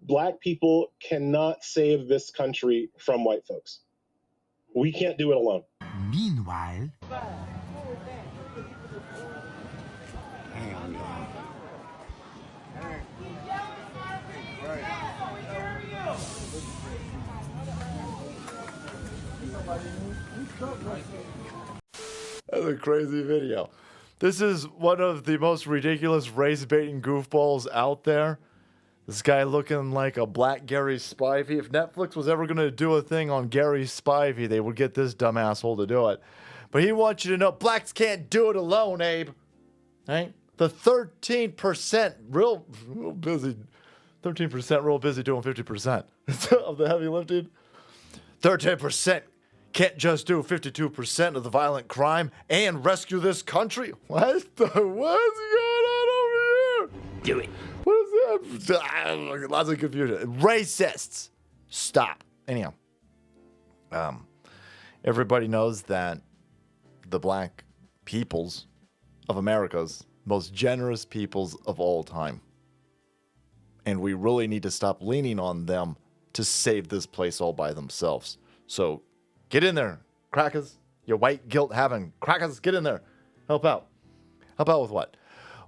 Black people cannot save this country from white folks. We can't do it alone. Meanwhile, that's a crazy video. This is one of the most ridiculous race-baiting goofballs out there. This guy looking like a black Gary Spivey. If Netflix was ever going to do a thing on Gary Spivey, they would get this dumb asshole to do it. But he wants you to know blacks can't do it alone, Abe. Right? The 13% real busy. 13% real busy doing 50% of the heavy lifting. 13% can't just do 52% of the violent crime and rescue this country. What's going on over here? do it. What is that? Lots of confusion. Racists. Stop. Anyhow, everybody knows that the black peoples of America's most generous peoples of all time. And we really need to stop leaning on them to save this place all by themselves. So get in there, crackers. You white guilt having crackers, get in there. Help out. Help out with what?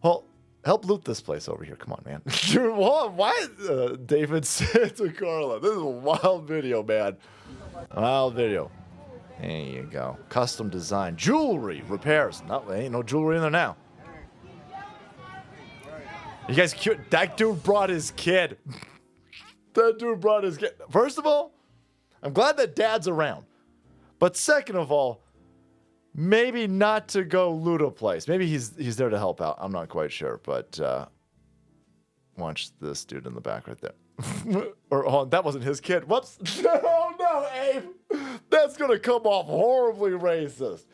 Well, help loot this place over here. Come on, man. Why? David said to Carla, this is a wild video, man. Wild video. There you go. Custom design. Jewelry repairs. No, there ain't no jewelry in there now. You guys cute? That dude brought his kid. That dude brought his kid. First of all, I'm glad that dad's around. But second of all, maybe not to go loot a place. Maybe he's there to help out. I'm not quite sure. But watch this dude in the back right there. Oh, that wasn't his kid. Whoops. Oh, no, Abe. That's going to come off horribly racist.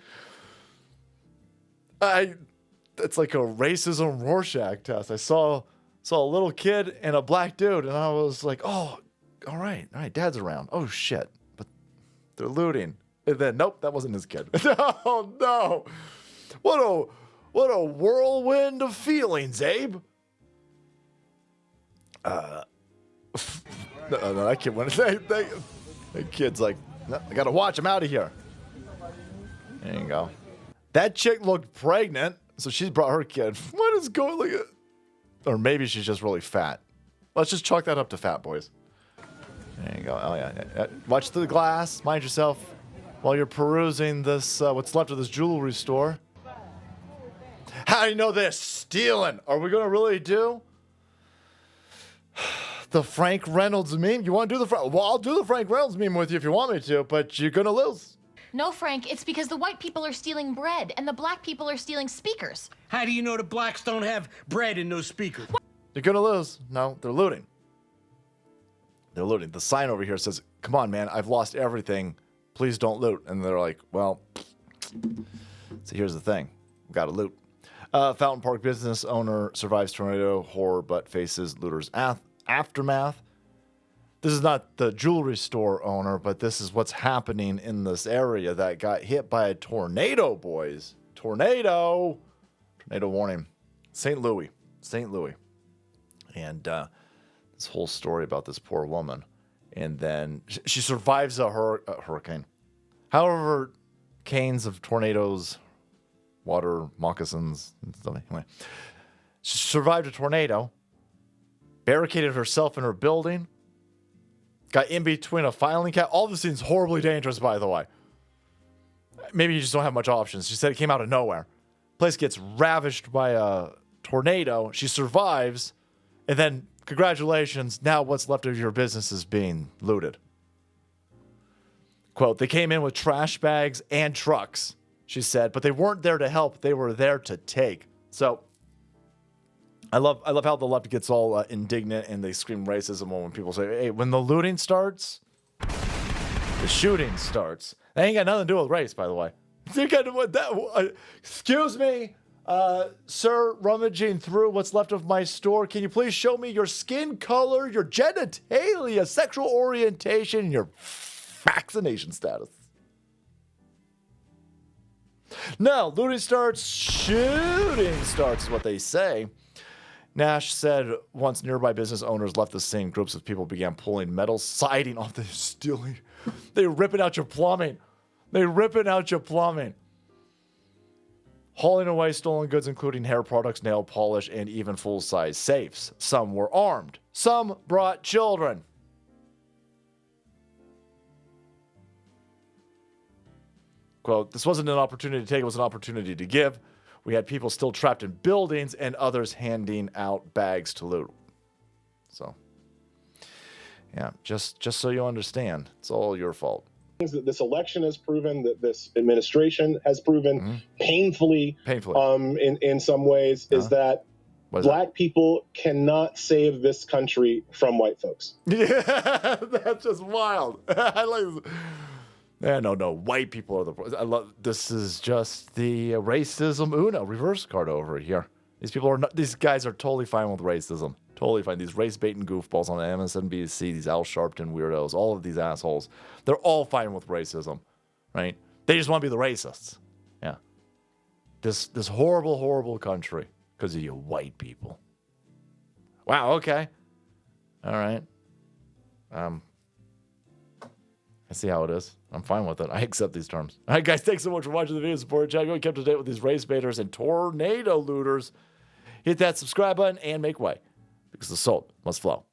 It's like a racism Rorschach test. I saw a little kid and a black dude, and I was like, oh, all right, dad's around. Oh, shit. But they're looting. And then, nope, that wasn't his kid. Oh, no. What a whirlwind of feelings, Abe. No, that kid went. That kid's like, no, I gotta watch him out of here. There you go. That chick looked pregnant, so she brought her kid. What is going like? Or maybe she's just really fat. Let's just chalk that up to fat, boys. There you go. Oh yeah. Watch the glass. Mind yourself while you're perusing this. What's left of this jewelry store. How do you know they're stealing? Are we gonna really do the Frank Reynolds meme? You want to do the well, I'll do the Frank Reynolds meme with you if you want me to, but you're gonna lose. No, Frank, it's because the white people are stealing bread and the black people are stealing speakers. How do you know the blacks don't have bread and no speakers? You're gonna lose. No, they're looting. They're looting. The sign over here says, come on, man, I've lost everything. Please don't loot. And they're like, well, so here's the thing. We've got to loot. Fountain Park business owner survives tornado horror but faces looters' aftermath. This is not the jewelry store owner, but this is what's happening in this area that got hit by a tornado, boys. Tornado warning. St. Louis. And this whole story about this poor woman. And then she survives a hurricane. However, canes of tornadoes, water, moccasins, and stuff. Anyway, she survived a tornado, barricaded herself in her building, got in between a filing cabinet. All this seems horribly dangerous, by the way. Maybe you just don't have much options. She said it came out of nowhere. Place gets ravished by a tornado. She survives, and then congratulations, now what's left of your business is being looted. Quote, they came in with trash bags and trucks, she said, but they weren't there to help. They were there to take. So I love how the left gets all indignant and they scream racism when people say, hey, when the looting starts, the shooting starts. That ain't got nothing to do with race, by the way. Excuse me, sir, rummaging through what's left of my store. Can you please show me your skin color, your genitalia, sexual orientation, and your vaccination status? No, looting starts, shooting starts is what they say. Nash said once nearby business owners left the scene, groups of people began pulling metal siding off the stealing. They're ripping out your plumbing. Hauling away stolen goods, including hair products, nail polish, and even full-size safes. Some were armed. Some brought children. Quote, this wasn't an opportunity to take, it was an opportunity to give. We had people still trapped in buildings and others handing out bags to loot. So, yeah, just so you understand, it's all your fault. That this election has proven, that this administration has proven painfully. In some ways, is that black people cannot save this country from white folks. Yeah, that's just wild. I like this. Yeah, no, white people are the. I love this. Is just the racism Uno reverse card over here. These people are not. These guys are totally fine with racism. Totally fine. These race baiting goofballs on MSNBC, these Al Sharpton weirdos, all of these assholes, they're all fine with racism, right? They just want to be the racists. Yeah. This horrible, horrible country because of you white people. Wow. Okay. All right. I see how it is. I'm fine with it. I accept these terms. All right, guys. Thanks so much for watching the video. Support the channel. Keep up to date with these race baiters and tornado looters. Hit that subscribe button and make way, because the salt must flow.